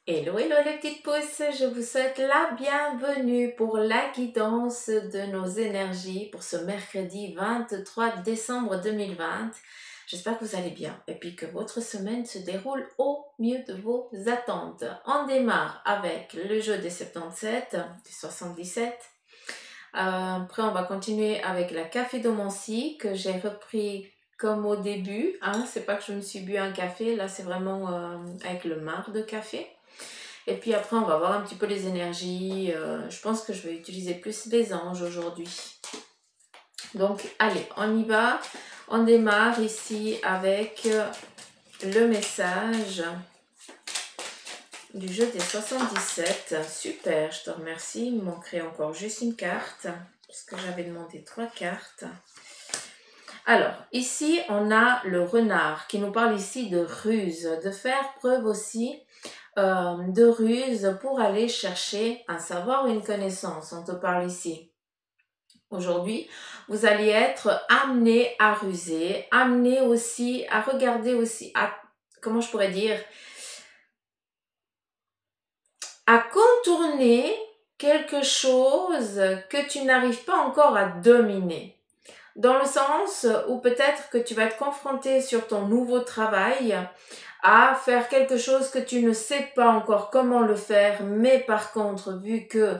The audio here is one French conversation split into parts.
Hello, hello les petites pousses, je vous souhaite la bienvenue pour la guidance de nos énergies pour ce mercredi 23 décembre 2020. J'espère que vous allez bien et puis que votre semaine se déroule au mieux de vos attentes. On démarre avec le jeu des 77, des 77. Après, on va continuer avec la cafédomancie que j'ai repris comme au début. Hein. C'est pas que je me suis bu un café, là c'est vraiment avec le marc de café. Et puis après, on va voir un petit peu les énergies. Je pense que je vais utiliser plus les anges aujourd'hui. Donc, allez, on y va. On démarre ici avec le message du jeu des 77. Super, je te remercie. Il me manquerait encore juste une carte parce que j'avais demandé 3 cartes. Alors, ici, on a le renard qui nous parle ici de ruse, de faire preuve aussi de ruse pour aller chercher un savoir ou une connaissance. On te parle ici. Aujourd'hui, vous allez être amené à ruser, amené aussi à regarder aussi, comment je pourrais dire, à contourner quelque chose que tu n'arrives pas encore à dominer. Dans le sens où peut-être que tu vas être confronté sur ton nouveau travail à faire quelque chose que tu ne sais pas encore comment le faire, mais par contre, vu que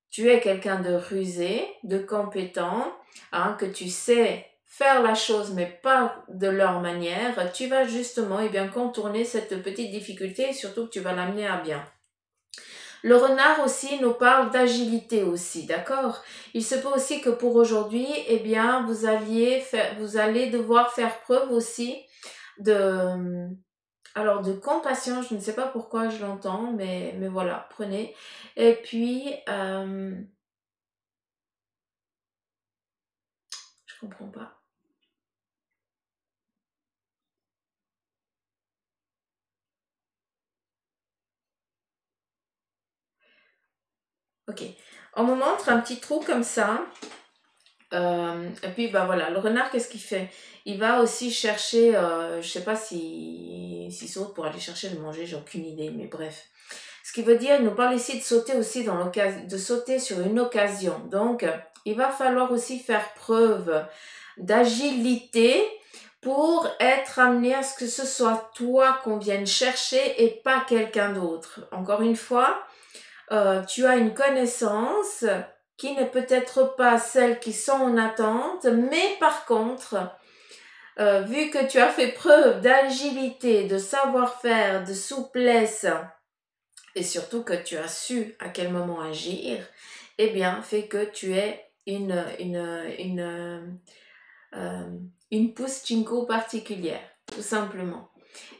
tu es quelqu'un de rusé, de compétent, hein, que tu sais faire la chose mais pas de leur manière, tu vas justement contourner cette petite difficulté et surtout que tu vas l'amener à bien. Le renard aussi nous parle d'agilité aussi, d'accord? Il se peut aussi que pour aujourd'hui, vous allez devoir faire preuve aussi de, de compassion. Je ne sais pas pourquoi je l'entends, mais voilà, prenez. Et puis, je comprends pas. Ok. On me montre un petit trou comme ça. Et puis voilà, le renard, qu'est-ce qu'il fait? Il va aussi chercher, je sais pas s'il saute pour aller chercher le manger, j'ai aucune idée, mais bref. Ce qui veut dire, il nous parle ici de sauter aussi de sauter sur une occasion. Donc, il va falloir aussi faire preuve d'agilité pour être amené à ce que ce soit toi qu'on vienne chercher et pas quelqu'un d'autre. Encore une fois, tu as une connaissance qui n'est peut-être pas celle qui sont en attente, mais par contre, vu que tu as fait preuve d'agilité, de savoir-faire, de souplesse, et surtout que tu as su à quel moment agir, fait que tu es une pousse chinko particulière, tout simplement.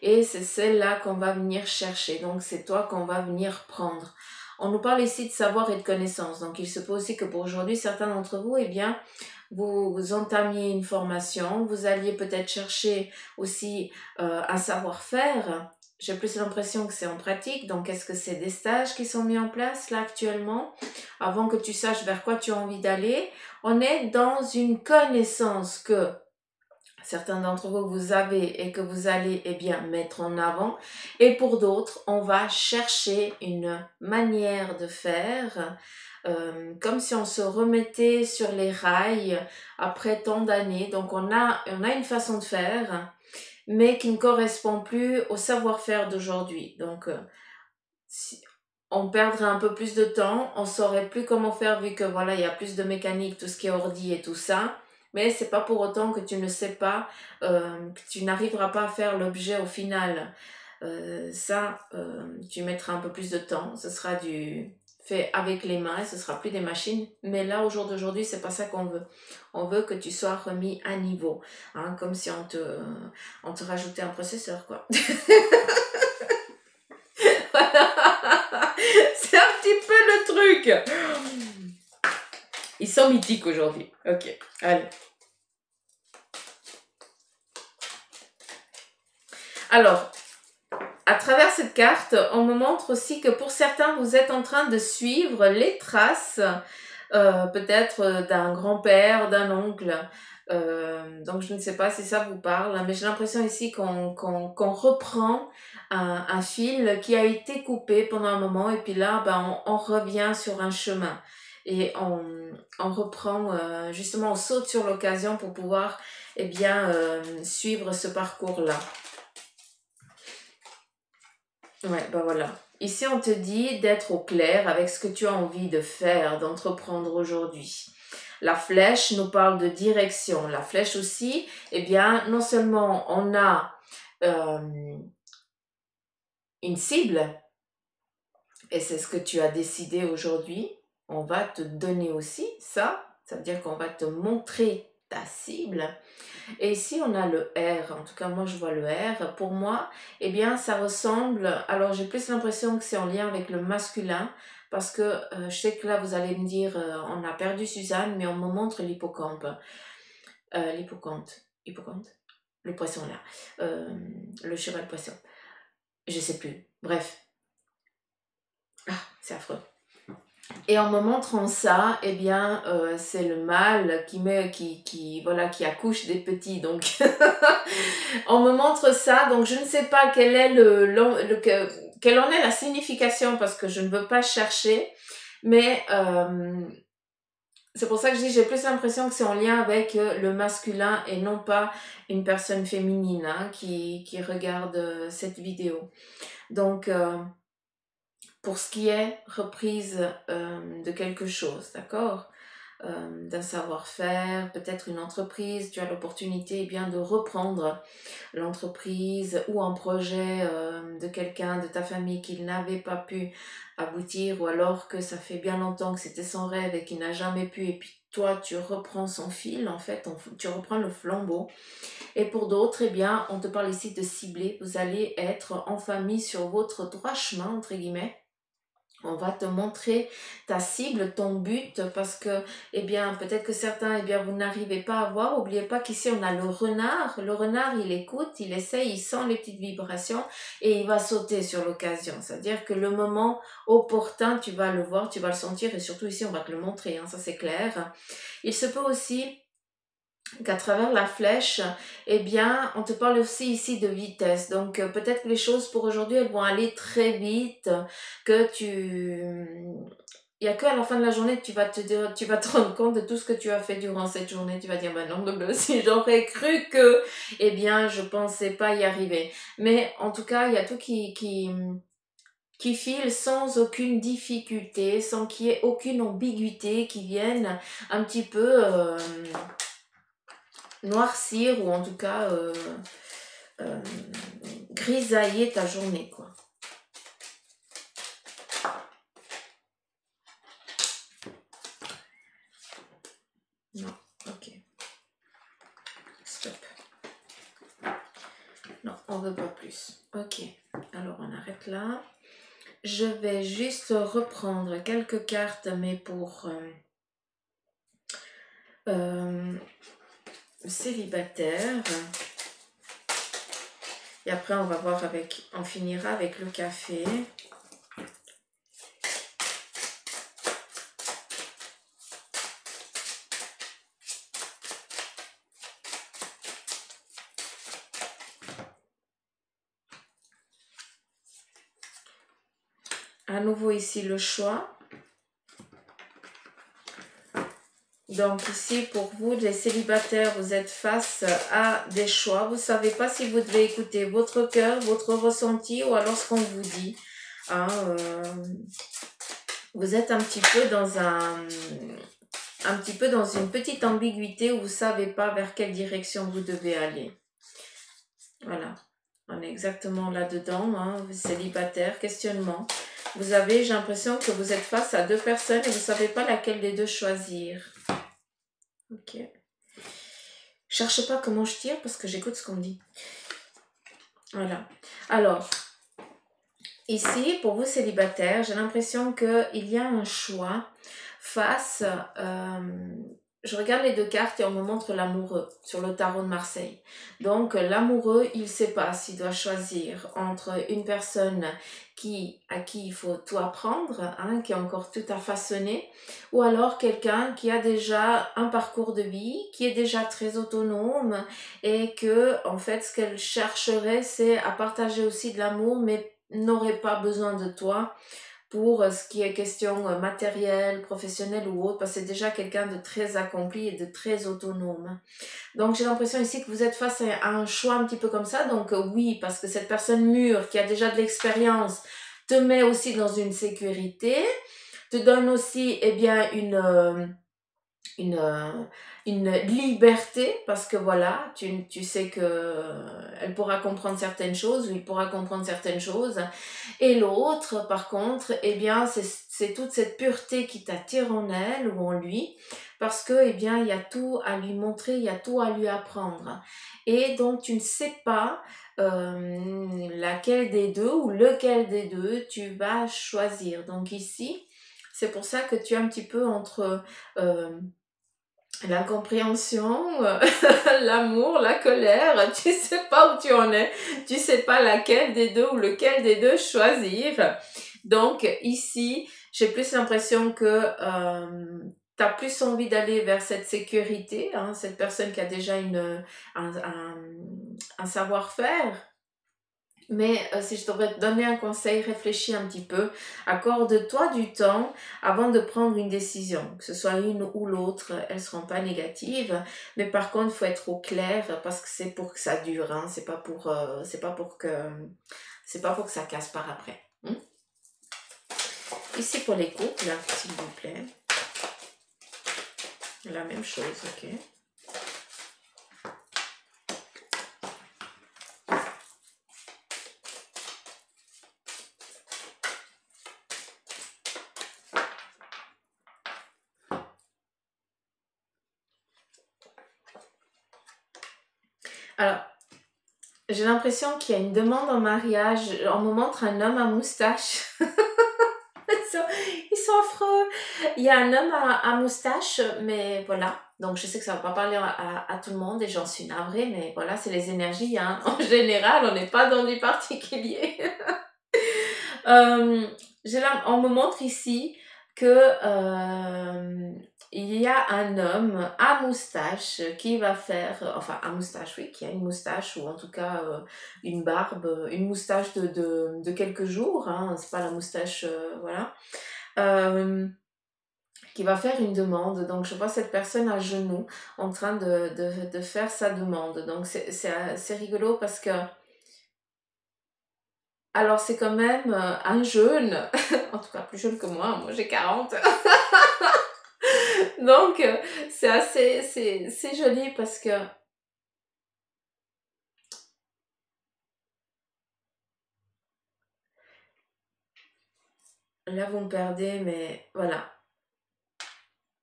Et c'est celle-là qu'on va venir chercher, donc c'est toi qu'on va venir prendre. On nous parle ici de savoir et de connaissance, donc il se peut aussi que pour aujourd'hui, certains d'entre vous, vous entamiez une formation, vous alliez peut-être chercher aussi un savoir-faire. J'ai plus l'impression que c'est en pratique, donc est-ce que c'est des stages qui sont mis en place là actuellement, avant que tu saches vers quoi tu as envie d'aller? On est dans une connaissance que certains d'entre vous, vous avez et que vous allez mettre en avant. Et pour d'autres, on va chercher une manière de faire, comme si on se remettait sur les rails après tant d'années. Donc on a une façon de faire, mais qui ne correspond plus au savoir-faire d'aujourd'hui. Donc si on perdrait un peu plus de temps, on saurait plus comment faire vu que voilà, il y a plus de mécanique, tout ce qui est ordi et tout ça. Mais c'est pas pour autant que tu ne sais pas, que tu n'arriveras pas à faire l'objet au final. Tu mettras un peu plus de temps. Ce sera du fait avec les mains, ce sera plus des machines. Mais là, au jour d'aujourd'hui, c'est pas ça qu'on veut. On veut que tu sois remis à niveau, hein, comme si on te rajoutait un processeur, quoi. C'est un petit peu le truc. Ils sont mythiques aujourd'hui. Ok, allez. Alors, à travers cette carte, on me montre aussi que pour certains, vous êtes en train de suivre les traces, peut-être d'un grand-père, d'un oncle, Donc je ne sais pas si ça vous parle, mais j'ai l'impression ici qu'on reprend un fil qui a été coupé pendant un moment et puis là, ben, on revient sur un chemin et on reprend, justement, on saute sur l'occasion pour pouvoir, eh bien, suivre ce parcours-là. Ouais, ben voilà. Ici, on te dit d'être au clair avec ce que tu as envie de faire, d'entreprendre aujourd'hui. La flèche nous parle de direction. La flèche aussi, eh bien, non seulement on a une cible, et c'est ce que tu as décidé aujourd'hui, on va te donner aussi ça. Ça veut dire qu'on va te montrer ta cible. Et ici, on a le R. En tout cas, moi, je vois le R. Pour moi, eh bien, ça ressemble... Alors, j'ai plus l'impression que c'est en lien avec le masculin. Parce que je sais que là, vous allez me dire, on a perdu Suzanne, mais on me montre l'hippocampe. L'hippocampe. Hippocampe. Le poisson, là. Le cheval poisson. Je sais plus. Bref. Ah, c'est affreux. Et en me montrant ça, eh bien, c'est le mâle voilà, qui accouche des petits. Donc, on me montre ça. Donc, je ne sais pas quelle en est la signification parce que je ne veux pas chercher. Mais c'est pour ça que je dis, j'ai plus l'impression que c'est en lien avec le masculin et non pas une personne féminine hein, qui regarde cette vidéo. Donc, pour ce qui est reprise de quelque chose, d'accord, d'un savoir-faire, peut-être une entreprise, tu as l'opportunité eh bien de reprendre l'entreprise ou un projet de quelqu'un de ta famille qui n'avait pas pu aboutir ou alors que ça fait bien longtemps que c'était son rêve et qu'il n'a jamais pu et puis toi tu reprends son fil en fait, tu reprends le flambeau. Et pour d'autres, eh bien, on te parle ici de cibler, vous allez être en famille sur votre droit chemin entre guillemets. On va te montrer ta cible, ton but, parce que, eh bien, peut-être que certains, eh bien, vous n'arrivez pas à voir. N'oubliez pas qu'ici, on a le renard. Le renard, il écoute, il essaye, il sent les petites vibrations et il va sauter sur l'occasion. C'est-à-dire que le moment opportun, tu vas le voir, tu vas le sentir et surtout ici, on va te le montrer, hein, ça c'est clair. Il se peut aussi qu'à travers la flèche, eh bien, on te parle aussi ici de vitesse. Donc, peut-être que les choses pour aujourd'hui, elles vont aller très vite, que il n'y a qu'à la fin de la journée que tu vas te rendre compte de tout ce que tu as fait durant cette journée. Tu vas dire, ben non, si j'aurais cru que, eh bien, je pensais pas y arriver. Mais en tout cas, il y a tout qui file sans aucune difficulté, sans qu'il y ait aucune ambiguïté qui vienne un petit peu noircir ou en tout cas euh, grisailler ta journée quoi. Non, ok. Stop. Non, on veut pas plus. Ok, alors on arrête là. Je vais juste reprendre quelques cartes, mais pour célibataire. Et après, on va voir on finira avec le café. À nouveau ici le choix. Donc ici, pour vous, les célibataires, vous êtes face à des choix. Vous ne savez pas si vous devez écouter votre cœur, votre ressenti ou alors ce qu'on vous dit. Hein, vous êtes un petit peu dans une petite ambiguïté où vous ne savez pas vers quelle direction vous devez aller. Voilà, on est exactement là-dedans, hein, célibataire, questionnement. Vous avez, j'ai l'impression que vous êtes face à deux personnes et vous ne savez pas laquelle des deux choisir. Ok. Cherche pas comment je tire parce que j'écoute ce qu'on me dit. Voilà. Alors, ici, pour vous célibataires, j'ai l'impression qu'il y a un choix face je regarde les deux cartes et on me montre l'amoureux sur le tarot de Marseille. Donc l'amoureux, il ne sait pas s'il doit choisir entre une personne à qui il faut tout apprendre, hein, qui est encore tout à façonner, ou alors quelqu'un qui a déjà un parcours de vie, qui est déjà très autonome et que en fait ce qu'elle chercherait c'est à partager aussi de l'amour mais n'aurait pas besoin de toi pour ce qui est question matérielle, professionnelle ou autre, parce que c'est déjà quelqu'un de très accompli et de très autonome. Donc j'ai l'impression ici que vous êtes face à un choix un petit peu comme ça, donc oui, parce que cette personne mûre qui a déjà de l'expérience te met aussi dans une sécurité, te donne aussi eh bien une, euh, une liberté parce que voilà, tu sais que elle pourra comprendre certaines choses ou il pourra comprendre certaines choses. Et l'autre, par contre, eh bien, c'est toute cette pureté qui t'attire en elle ou en lui parce que, eh bien, il y a tout à lui montrer, il y a tout à lui apprendre. Et donc, tu ne sais pas laquelle des deux ou lequel des deux tu vas choisir. Donc ici, c'est pour ça que tu es un petit peu entre l'incompréhension, l'amour, la colère, tu sais pas où tu en es, tu sais pas laquelle des deux ou lequel des deux choisir. Donc ici, j'ai plus l'impression que tu as plus envie d'aller vers cette sécurité, hein, cette personne qui a déjà un savoir-faire. Mais si je devrais te donner un conseil, réfléchis un petit peu. Accorde-toi du temps avant de prendre une décision. Que ce soit une ou l'autre, elles ne seront pas négatives. Mais par contre, il faut être au clair parce que c'est pour que ça dure. Hein. C'est pas pour que ça casse par après. Ici pour les couples, s'il vous plaît. La même chose, ok. Alors, j'ai l'impression qu'il y a une demande en mariage. On me montre un homme à moustache. Ils sont affreux. Il y a un homme à moustache, mais voilà. Donc je sais que ça ne va pas parler à tout le monde et j'en suis navrée, mais voilà, c'est les énergies. Hein. En général, on n'est pas dans du particulier. Euh, on me montre ici que il y a un homme à moustache qui va faire, enfin à moustache, oui, qui a une moustache ou en tout cas une barbe, une moustache de quelques jours, hein, c'est pas la moustache, voilà, euh, qui va faire une demande. Donc je vois cette personne à genoux en train de faire sa demande. Donc c'est rigolo parce que alors c'est quand même un jeune, en tout cas plus jeune que moi j'ai 40. Donc c'est joli parce que là vous me perdez, mais voilà.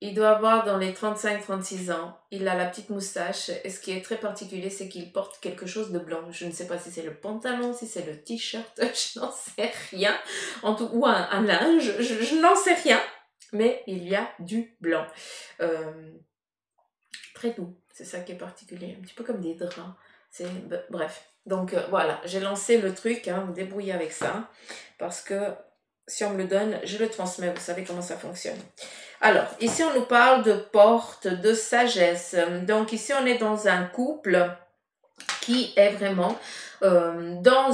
Il doit avoir dans les 35-36 ans, il a la petite moustache et ce qui est très particulier c'est qu'il porte quelque chose de blanc. Je ne sais pas si c'est le pantalon, si c'est le t-shirt, je n'en sais rien. Ou un linge, je n'en sais rien. Mais il y a du blanc. Très doux, c'est ça qui est particulier. Un petit peu comme des draps. Bref. Donc voilà, j'ai lancé le truc, hein, vous débrouillez avec ça. Parce que si on me le donne, je le transmets, vous savez comment ça fonctionne. Alors, ici on nous parle de porte, de sagesse. Donc ici on est dans un couple qui est vraiment dans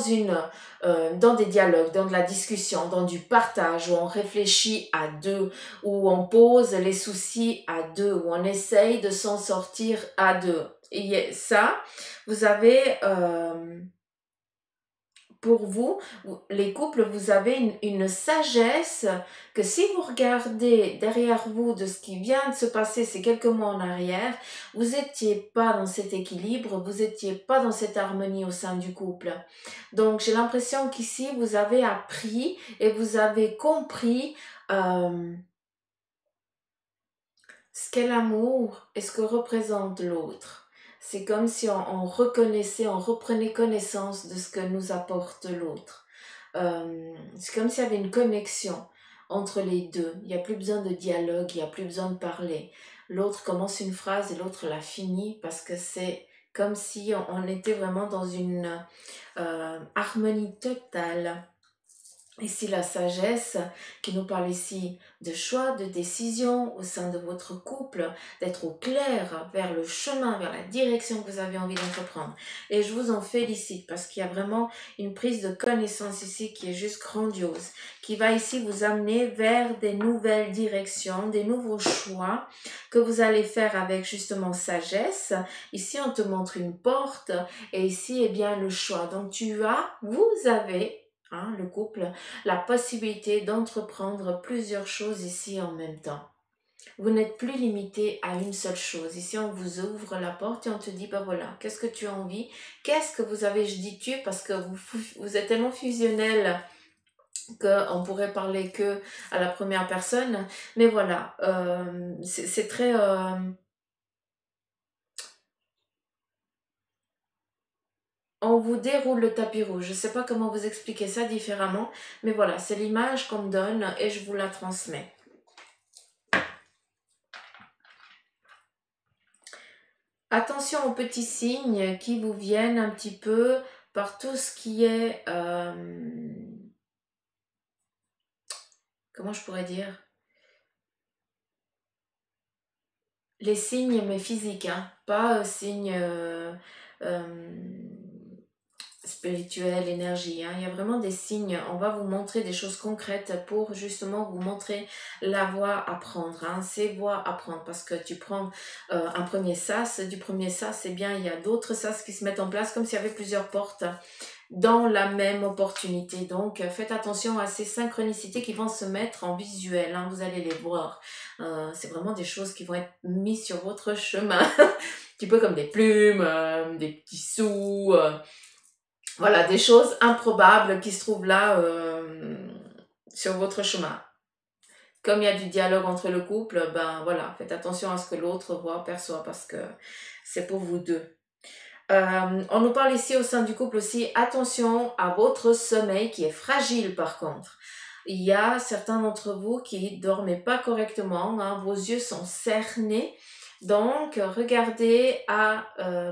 des dialogues, dans de la discussion, dans du partage, où on réfléchit à deux, où on pose les soucis à deux, où on essaye de s'en sortir à deux. Et ça, vous avez pour vous, les couples, vous avez une sagesse que si vous regardez derrière vous de ce qui vient de se passer ces quelques mois en arrière, vous n'étiez pas dans cet équilibre, vous n'étiez pas dans cette harmonie au sein du couple. Donc j'ai l'impression qu'ici, vous avez appris et vous avez compris ce qu'est l'amour et ce que représente l'autre. C'est comme si on reconnaissait, on reprenait connaissance de ce que nous apporte l'autre. C'est comme s'il y avait une connexion entre les deux. Il n'y a plus besoin de dialogue, il n'y a plus besoin de parler. l'autre commence une phrase et l'autre la finit parce que c'est comme si on était vraiment dans une harmonie totale. Ici, la sagesse qui nous parle ici de choix, de décision au sein de votre couple, d'être au clair vers le chemin, vers la direction que vous avez envie d'entreprendre. Et je vous en félicite parce qu'il y a vraiment une prise de connaissance ici qui est juste grandiose, qui va ici vous amener vers des nouvelles directions, des nouveaux choix que vous allez faire avec justement sagesse. Ici, on te montre une porte et ici, eh bien, le choix. Donc, vous avez, le couple, la possibilité d'entreprendre plusieurs choses ici en même temps. Vous n'êtes plus limité à une seule chose. Ici, on vous ouvre la porte et on te dit, bah voilà, qu'est-ce que tu as envie? Qu'est-ce que vous avez? Je dis tu parce que vous êtes tellement fusionnel qu'on pourrait parler que à la première personne. Mais voilà, c'est très... on vous déroule le tapis rouge. Je ne sais pas comment vous expliquer ça différemment, mais voilà, c'est l'image qu'on me donne et je vous la transmets. Attention aux petits signes qui vous viennent un petit peu par tout ce qui est... comment je pourrais dire? Les signes, mais physiques, hein, pas signes spirituels, énergie. Hein. Il y a vraiment des signes. On va vous montrer des choses concrètes pour justement vous montrer la voie à prendre. Hein, ces voies à prendre parce que tu prends un premier sas. Du premier sas, eh bien, il y a d'autres sas qui se mettent en place comme s'il y avait plusieurs portes dans la même opportunité. Donc, faites attention à ces synchronicités qui vont se mettre en visuel. Hein, vous allez les voir. C'est vraiment des choses qui vont être mises sur votre chemin. Un petit peu comme des plumes, des petits sous. Voilà, des choses improbables qui se trouvent là sur votre chemin. Comme il y a du dialogue entre le couple, ben voilà, faites attention à ce que l'autre voit, perçoit, parce que c'est pour vous deux. On nous parle ici au sein du couple aussi, attention à votre sommeil qui est fragile par contre. Il y a certains d'entre vous qui ne dormez pas correctement, hein, vos yeux sont cernés. Donc, regardez à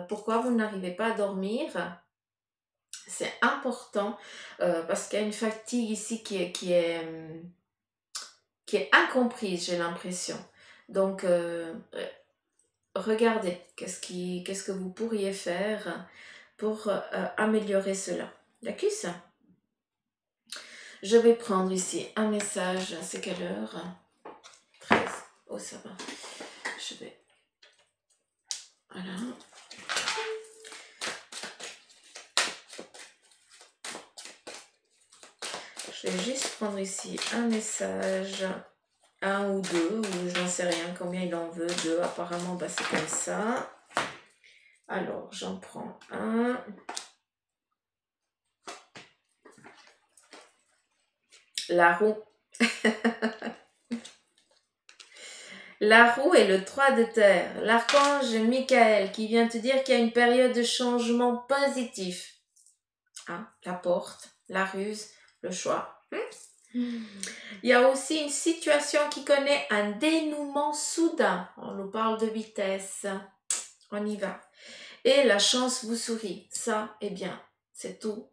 pourquoi vous n'arrivez pas à dormir. C'est important parce qu'il y a une fatigue ici qui est incomprise, j'ai l'impression. Donc, regardez qu'est-ce que vous pourriez faire pour améliorer cela. D'accord? Je vais prendre ici un message. C'est quelle heure? 13. Oh, ça va. Je vais... Voilà. Je vais juste prendre ici un message, un ou deux, ou j'en sais rien combien il en veut, deux apparemment, bah c'est comme ça. Alors, j'en prends un. La roue. La roue est le 3 de terre. L'archange Michael qui vient te dire qu'il y a une période de changement positif. Hein, la porte, la ruse, le choix. Il y a aussi une situation qui connaît un dénouement soudain. On nous parle de vitesse. On y va. Et la chance vous sourit. Ça, eh bien, c'est tout.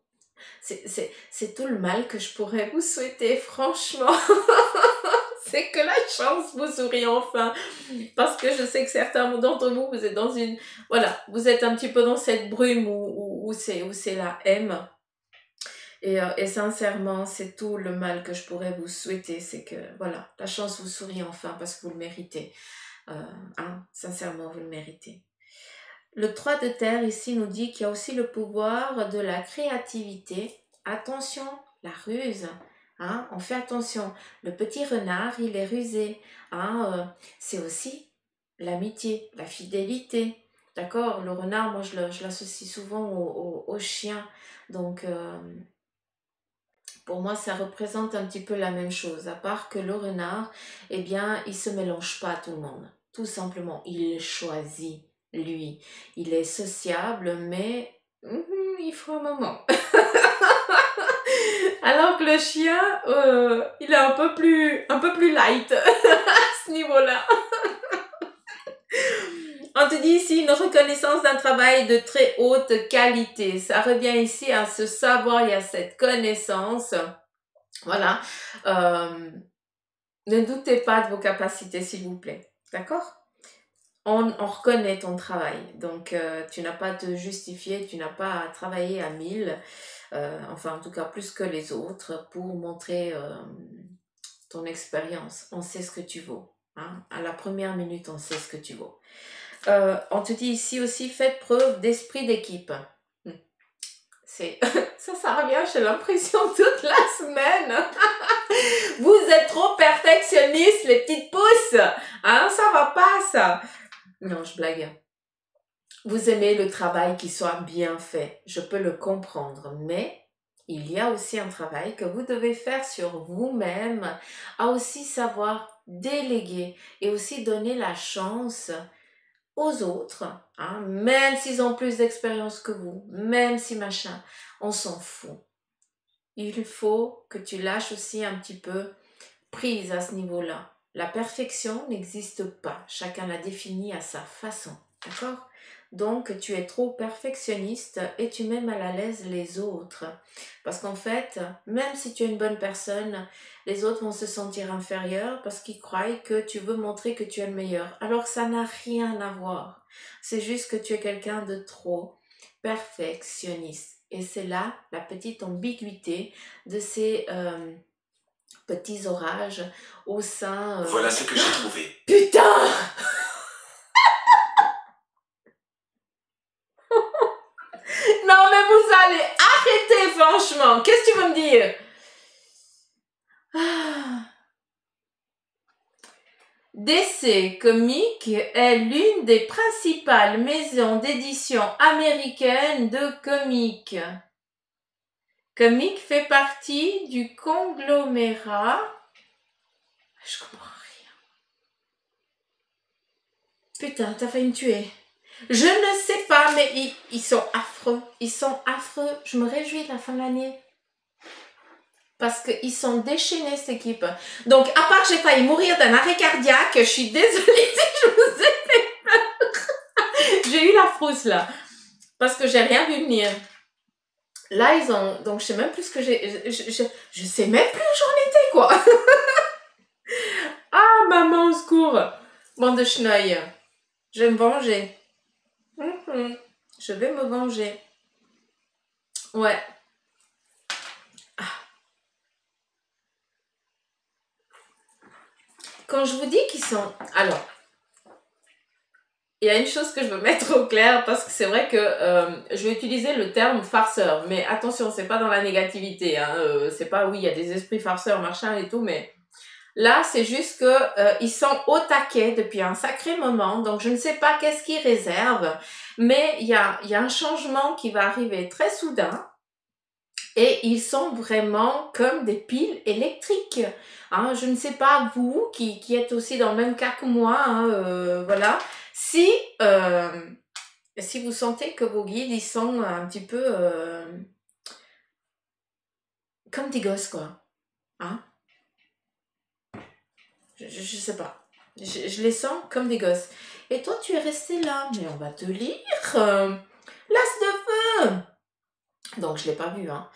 C'est tout le mal que je pourrais vous souhaiter, franchement. C'est que la chance vous sourit enfin. Parce que je sais que certains d'entre vous, vous êtes dans une... Voilà, vous êtes un petit peu dans cette brume où c'est la M. Et sincèrement, c'est tout le mal que je pourrais vous souhaiter. C'est que, voilà, la chance vous sourit enfin parce que vous le méritez. Sincèrement, vous le méritez. Le 3 de terre ici nous dit qu'il y a aussi le pouvoir de la créativité. Attention, la ruse. Hein, on fait attention. Le petit renard, il est rusé. Hein, c'est aussi l'amitié, la fidélité. D'accord? Le renard, moi, je l'associe souvent au chien. Donc, pour moi, ça représente un petit peu la même chose. À part que le renard, eh bien, il ne se mélange pas à tout le monde. Tout simplement, il choisit. Lui, il est sociable, mais il faut un moment. Alors que le chien, il est un peu plus light à ce niveau-là. On te dit ici une reconnaissance d'un travail de très haute qualité. Ça revient ici à ce savoir et à cette connaissance. Voilà. Ne doutez pas de vos capacités, s'il vous plaît. D'accord? On reconnaît ton travail. Donc, tu n'as pas à te justifier, tu n'as pas à travailler à 1000, enfin en tout cas plus que les autres, pour montrer ton expérience. On sait ce que tu vaux. Hein? À la première minute, on sait ce que tu vaux. On te dit ici aussi, faites preuve d'esprit d'équipe. C'est ça revient, j'ai l'impression, toute la semaine. Vous êtes trop perfectionnistes, les petites pousses. Hein, ça va pas, ça. Non, je blague. Vous aimez le travail qui soit bien fait. Je peux le comprendre, mais il y a aussi un travail que vous devez faire sur vous-même, à aussi savoir déléguer et aussi donner la chance aux autres, hein, même s'ils ont plus d'expérience que vous, même si machin, on s'en fout. Il faut que tu lâches aussi un petit peu prise à ce niveau-là. La perfection n'existe pas, chacun la définit à sa façon, d'accord? Donc tu es trop perfectionniste et tu mets mal à l'aise les autres. Parce qu'en fait, même si tu es une bonne personne, les autres vont se sentir inférieurs parce qu'ils croient que tu veux montrer que tu es le meilleur. Alors que ça n'a rien à voir. C'est juste que tu es quelqu'un de trop perfectionniste. Et c'est là la petite ambiguïté de ces petits orages au sein... Voilà ce que j'ai trouvé. Putain! Non mais vous allez arrêter franchement. Qu'est-ce que tu veux me dire? DC Comics est l'une des principales maisons d'édition américaines de comics. Comics fait partie du conglomérat... Je comprends rien. Putain, t'as failli me tuer. Je ne sais pas, mais ils sont affreux. Ils sont affreux. Je me réjouis de la fin de l'année. Parce qu'ils sont déchaînés, cette équipe. Donc, à part que j'ai failli mourir d'un arrêt cardiaque, je suis désolée si je vous ai fait peur. J'ai eu la frousse, là. Parce que j'ai rien vu venir. Là, ils ont... Donc, je sais même plus ce que j'ai... Je sais même plus où j'en étais, quoi. Ah, maman, au secours. Bande de chenouilles. Je vais me venger. Je vais me venger. Ouais. Quand je vous dis qu'ils sont... Alors, il y a une chose que je veux mettre au clair parce que c'est vrai que je vais utiliser le terme farceur. Mais attention, c'est pas dans la négativité. Hein, c'est pas, oui, il y a des esprits farceurs, machin et tout, mais... Là, c'est juste que ils sont au taquet depuis un sacré moment. Donc, je ne sais pas qu'est-ce qu'ils réservent. Mais il y a un changement qui va arriver très soudain. Et ils sont vraiment comme des piles électriques. Hein, je ne sais pas vous qui êtes aussi dans le même cas que moi, hein, voilà. Si vous sentez que vos guides ils sont un petit peu comme des gosses quoi, hein. Je sais pas. Je les sens comme des gosses. Et toi tu es resté là, mais on va te lire. L'as de feu. Donc je l'ai pas vu, hein.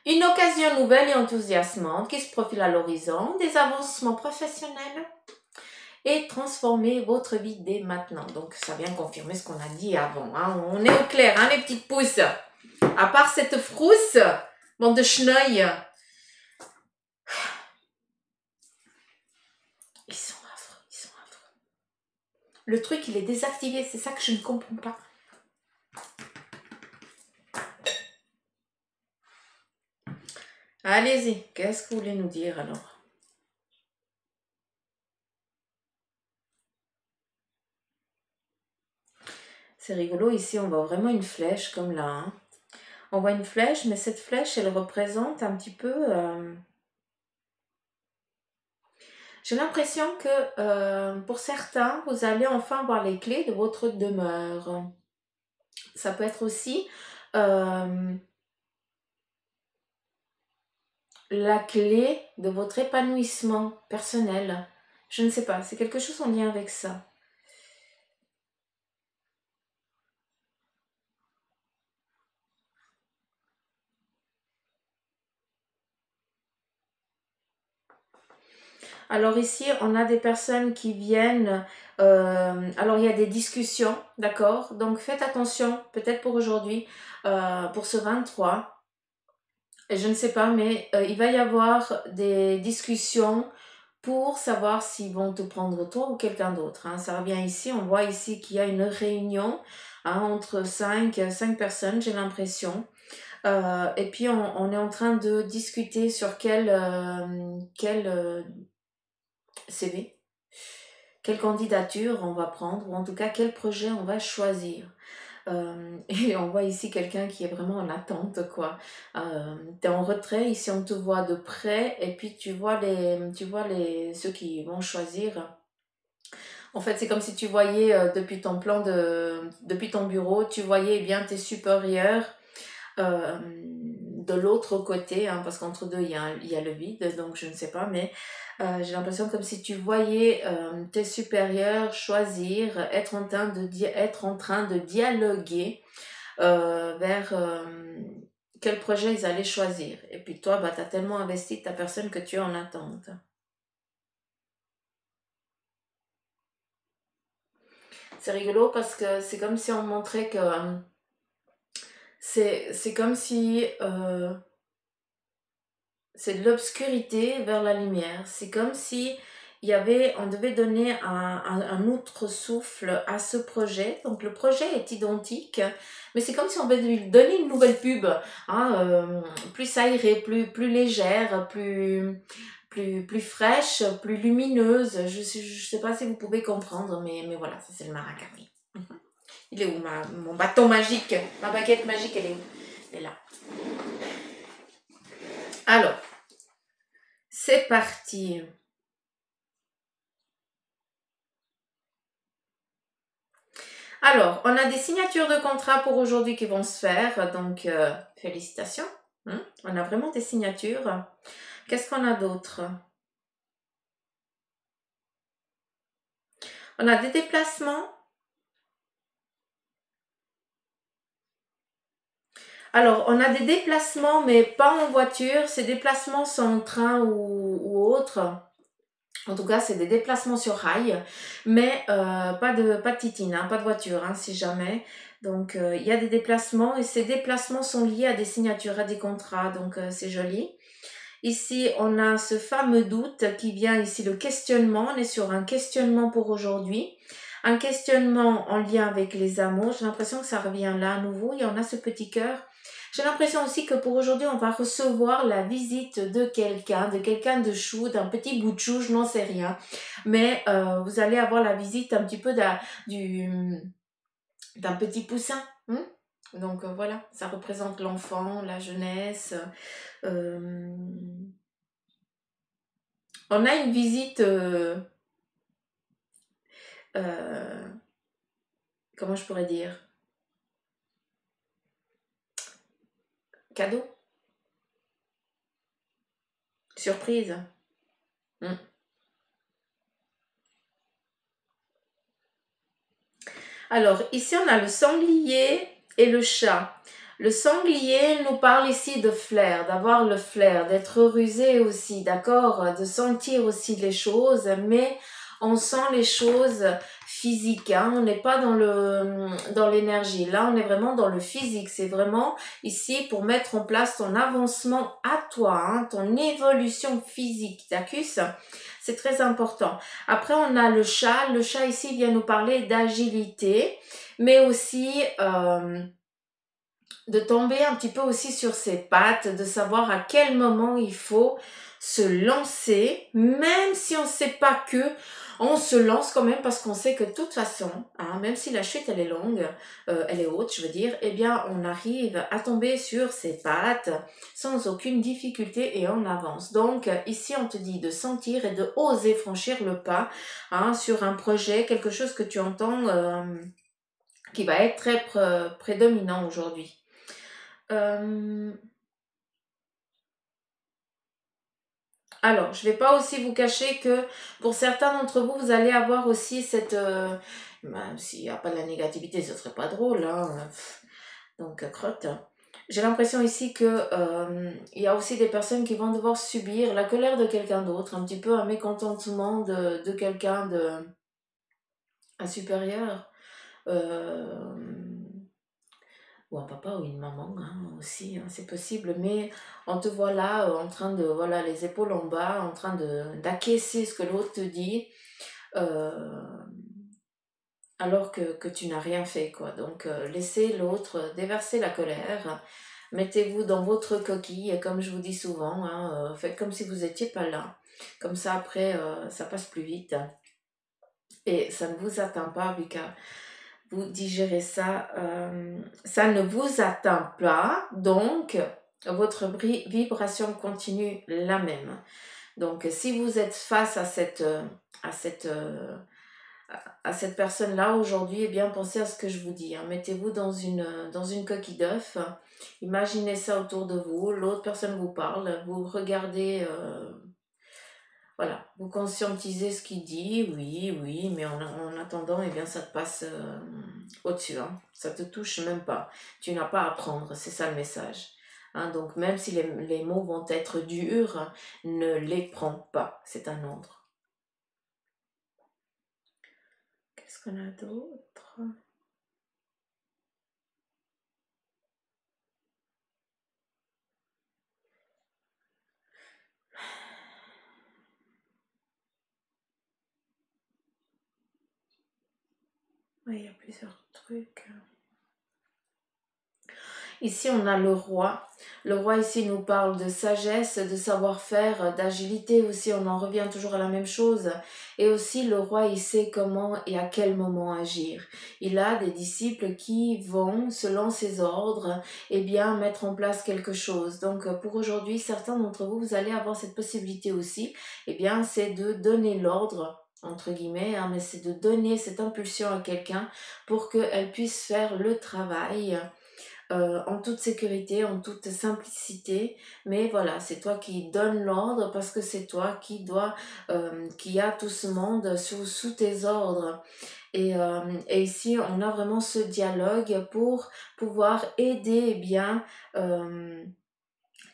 Une occasion nouvelle et enthousiasmante qui se profile à l'horizon, des avancements professionnels et transformer votre vie dès maintenant. Donc, ça vient confirmer ce qu'on a dit avant. Hein. On est au clair, hein, les petites pousses. À part cette frousse, bande de chenouilles. Ils sont affreux, ils sont affreux. Le truc, il est désactivé, c'est ça que je ne comprends pas. Allez-y, qu'est-ce que vous voulez nous dire alors? C'est rigolo, ici on voit vraiment une flèche comme là. Hein. On voit une flèche, mais cette flèche, elle représente un petit peu... J'ai l'impression que pour certains, vous allez enfin avoir les clés de votre demeure. Ça peut être aussi la clé de votre épanouissement personnel. Je ne sais pas, c'est quelque chose en lien avec ça. Alors ici, on a des personnes qui viennent, alors il y a des discussions, d'accord? Donc faites attention, peut-être pour aujourd'hui, pour ce 23, et je ne sais pas, mais il va y avoir des discussions pour savoir s'ils vont te prendre toi ou quelqu'un d'autre, hein. Ça revient ici, on voit ici qu'il y a une réunion, hein, entre cinq personnes, j'ai l'impression. Et puis on est en train de discuter sur quel CV, quelle candidature on va prendre, ou en tout cas quel projet on va choisir. Et on voit ici quelqu'un qui est vraiment en attente, quoi. Tu es en retrait, ici on te voit de près, et puis ceux qui vont choisir. En fait, c'est comme si tu voyais depuis ton bureau, tu voyais eh bien tes supérieurs de l'autre côté, hein, parce qu'entre deux, il y a le vide, donc je ne sais pas, mais j'ai l'impression comme si tu voyais tes supérieurs choisir, être en train de dialoguer vers quel projet ils allaient choisir. Et puis toi, bah, tu as tellement investi de ta personne que tu es en attente. C'est rigolo parce que c'est comme si on montrait que c'est comme si c'est de l'obscurité vers la lumière. C'est comme si on devait donner un autre souffle à ce projet. Donc le projet est identique, mais c'est comme si on devait lui donner une nouvelle pub, hein, plus aérée, plus légère, plus fraîche, plus lumineuse. Je sais pas si vous pouvez comprendre, mais voilà, ça c'est le maracami. Il est où mon bâton magique? Ma baguette magique, elle est où? Elle est là. Alors, c'est parti. Alors, on a des signatures de contrat pour aujourd'hui qui vont se faire, donc félicitations. On a vraiment des signatures. Qu'est-ce qu'on a d'autre? On a des déplacements. Alors, on a des déplacements, mais pas en voiture. Ces déplacements sont en train ou autre. En tout cas, c'est des déplacements sur rail, mais pas de titine, hein, pas de voiture, hein, si jamais. Donc, il y a des déplacements et ces déplacements sont liés à des signatures, à des contrats, donc c'est joli. Ici, on a ce fameux doute qui vient ici, le questionnement. On est sur un questionnement pour aujourd'hui. Un questionnement en lien avec les amours. J'ai l'impression que ça revient là à nouveau. Il y en a ce petit cœur. J'ai l'impression aussi que pour aujourd'hui, on va recevoir la visite de quelqu'un de chou, d'un petit bout de chou, je n'en sais rien. Mais vous allez avoir la visite un petit peu d'un petit poussin. Donc voilà, ça représente l'enfant, la jeunesse. Euh, on a une visite, euh, comment je pourrais dire, cadeau, surprise. Hmm. Alors, ici, on a le sanglier et le chat. Le sanglier nous parle ici de flair, d'avoir le flair, d'être rusé aussi, d'accord, de sentir aussi les choses, mais on sent les choses physiques, hein. On n'est pas dans l'énergie. Là, on est vraiment dans le physique. C'est vraiment ici pour mettre en place ton avancement à toi, hein, ton évolution physique. T'accuses? C'est très important. Après, on a le chat. Le chat ici vient nous parler d'agilité, mais aussi de tomber un petit peu aussi sur ses pattes, de savoir à quel moment il faut se lancer, même si on ne sait pas que, on se lance quand même parce qu'on sait que de toute façon, hein, même si la chute elle est longue, elle est haute, je veux dire, eh bien on arrive à tomber sur ses pattes sans aucune difficulté et on avance. Donc ici on te dit de sentir et de oser franchir le pas, hein, sur un projet, quelque chose que tu entends qui va être très prédominant aujourd'hui. Alors, je ne vais pas aussi vous cacher que pour certains d'entre vous, vous allez avoir aussi cette... même s'il n'y a pas de la négativité, ce ne serait pas drôle, hein. Donc, crotte. J'ai l'impression ici que il y a aussi des personnes qui vont devoir subir la colère de quelqu'un d'autre, un petit peu un mécontentement de quelqu'un de un supérieur, euh, ou un papa ou une maman hein, aussi, hein, c'est possible, mais on te voit là en train de, voilà, les épaules en bas, en train d'acquiescer ce que l'autre te dit, euh, alors que tu n'as rien fait, quoi. Donc, laissez l'autre déverser la colère. Mettez-vous dans votre coquille, et comme je vous dis souvent, hein, faites comme si vous n'étiez pas là. Comme ça, après, ça passe plus vite. Et ça ne vous atteint pas, vu que vous digérez ça. Ça ne vous atteint pas, donc votre vibration continue la même. Donc, si vous êtes face à cette, euh, à cette personne-là aujourd'hui, eh bien, pensez à ce que je vous dis. Hein. Mettez-vous dans une coquille d'œuf. Imaginez ça autour de vous. L'autre personne vous parle. Vous regardez, voilà, vous conscientisez ce qu'il dit. Oui, oui, mais en attendant, eh bien, ça te passe au-dessus. Hein. Ça te touche même pas. Tu n'as pas à apprendre. C'est ça le message. Hein, donc, même si les mots vont être durs, ne les prends pas. C'est un ordre. Qu'est-ce qu'on a d'autre? Oui, il y a plusieurs trucs. Ici, on a le roi. Le roi ici nous parle de sagesse, de savoir-faire, d'agilité aussi. On en revient toujours à la même chose. Et aussi, le roi, il sait comment et à quel moment agir. Il a des disciples qui vont, selon ses ordres, eh bien, mettre en place quelque chose. Donc, pour aujourd'hui, certains d'entre vous, vous allez avoir cette possibilité aussi. Eh bien, c'est de donner l'ordre entre guillemets, hein, mais c'est de donner cette impulsion à quelqu'un pour qu'elle puisse faire le travail en toute sécurité, en toute simplicité. Mais voilà, c'est toi qui donnes l'ordre parce que c'est toi qui a tout ce monde sous tes ordres. Et ici, on a vraiment ce dialogue pour pouvoir aider eh bien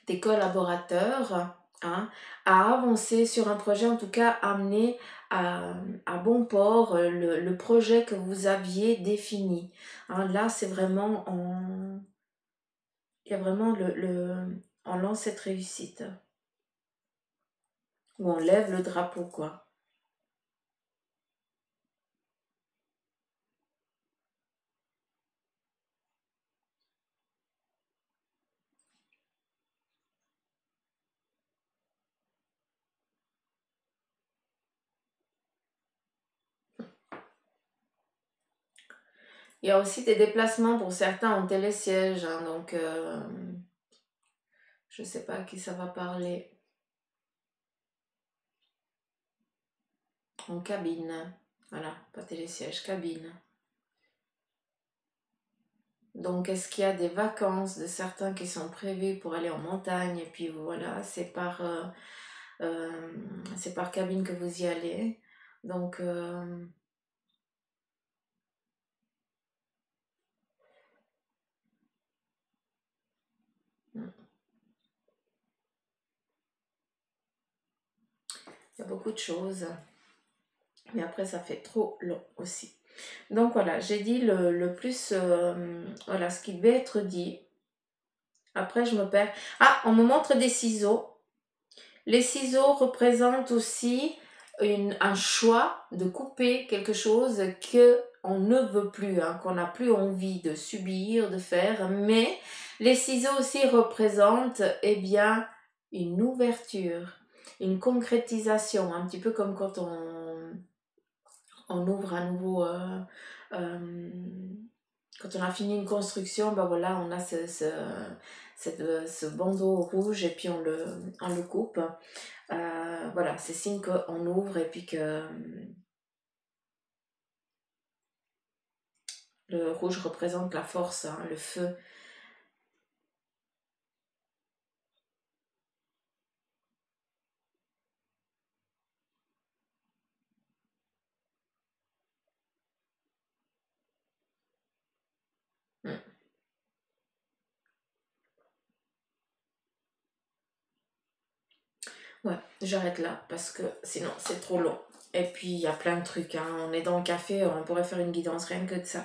tes collaborateurs hein, à avancer sur un projet, en tout cas amener à bon port le projet que vous aviez défini. Hein, là, c'est vraiment il y a vraiment on lance cette réussite. Ou on lève le drapeau, quoi. Il y a aussi des déplacements pour certains en télésiège, hein, donc je ne sais pas à qui ça va parler. En cabine. Voilà, pas télésiège, cabine. Donc, est-ce qu'il y a des vacances de certains qui sont prévues pour aller en montagne et puis voilà, euh, c'est par cabine que vous y allez. Donc, il y a beaucoup de choses. Mais après, ça fait trop long aussi. Donc voilà, j'ai dit le plus, voilà, ce qui devait être dit. Après, je me perds. Ah, on me montre des ciseaux. Les ciseaux représentent aussi un choix de couper quelque chose que on ne veut plus, hein, qu'on n'a plus envie de subir, de faire. Mais les ciseaux aussi représentent, eh bien, une ouverture, une concrétisation, un petit peu comme quand on ouvre un nouveau... euh, quand on a fini une construction, ben voilà, on a ce bandeau rouge et puis on le coupe. Voilà, c'est signe qu'on ouvre et puis que le rouge représente la force, hein, le feu. Mm. Ouais, j'arrête là parce que sinon c'est trop long. Et puis il y a plein de trucs, hein. On est dans le café, on pourrait faire une guidance rien que de ça.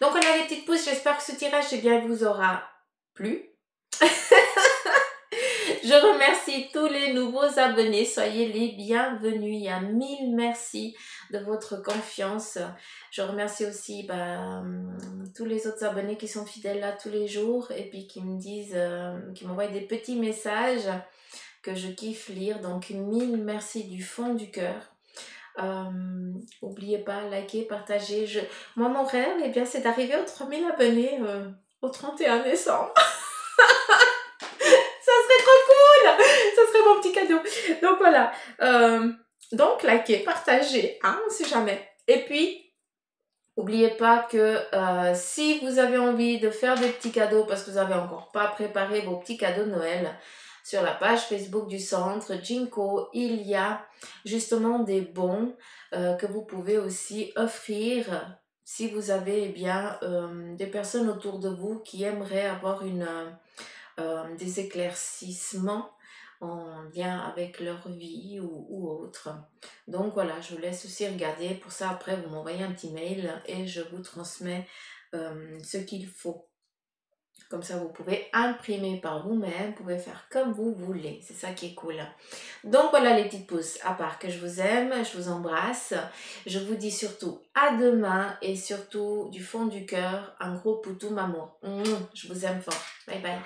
Donc voilà les petites pousses, j'espère que ce tirage eh bien, vous aura plu. Je remercie tous les nouveaux abonnés, soyez les bienvenus, il y a 1000 merci de votre confiance. Je remercie aussi tous les autres abonnés qui sont fidèles là tous les jours et puis qui me disent, qui m'envoient des petits messages que je kiffe lire. Donc 1000 merci du fond du cœur. N'oubliez pas, likez, partagez. Moi, mon rêve, eh bien, c'est d'arriver aux 3000 abonnés au 31 décembre. Ça serait trop cool. Ça serait mon petit cadeau. Donc voilà. Donc, likez, partagez. Hein, on ne sait jamais. Et puis, n'oubliez pas que si vous avez envie de faire des petits cadeaux parce que vous n'avez encore pas préparé vos petits cadeaux de Noël, sur la page Facebook du centre Jinko, il y a justement des bons que vous pouvez aussi offrir si vous avez des personnes autour de vous qui aimeraient avoir des éclaircissements en lien avec leur vie ou autre. Donc voilà, je vous laisse aussi regarder. Pour ça, après, vous m'envoyez un petit mail et je vous transmets ce qu'il faut. Comme ça, vous pouvez imprimer par vous-même, vous pouvez faire comme vous voulez. C'est ça qui est cool. Donc voilà les petites pouces, à part que je vous aime, je vous embrasse. Je vous dis surtout à demain et surtout du fond du cœur, un gros poutou amour. Je vous aime fort. Bye bye.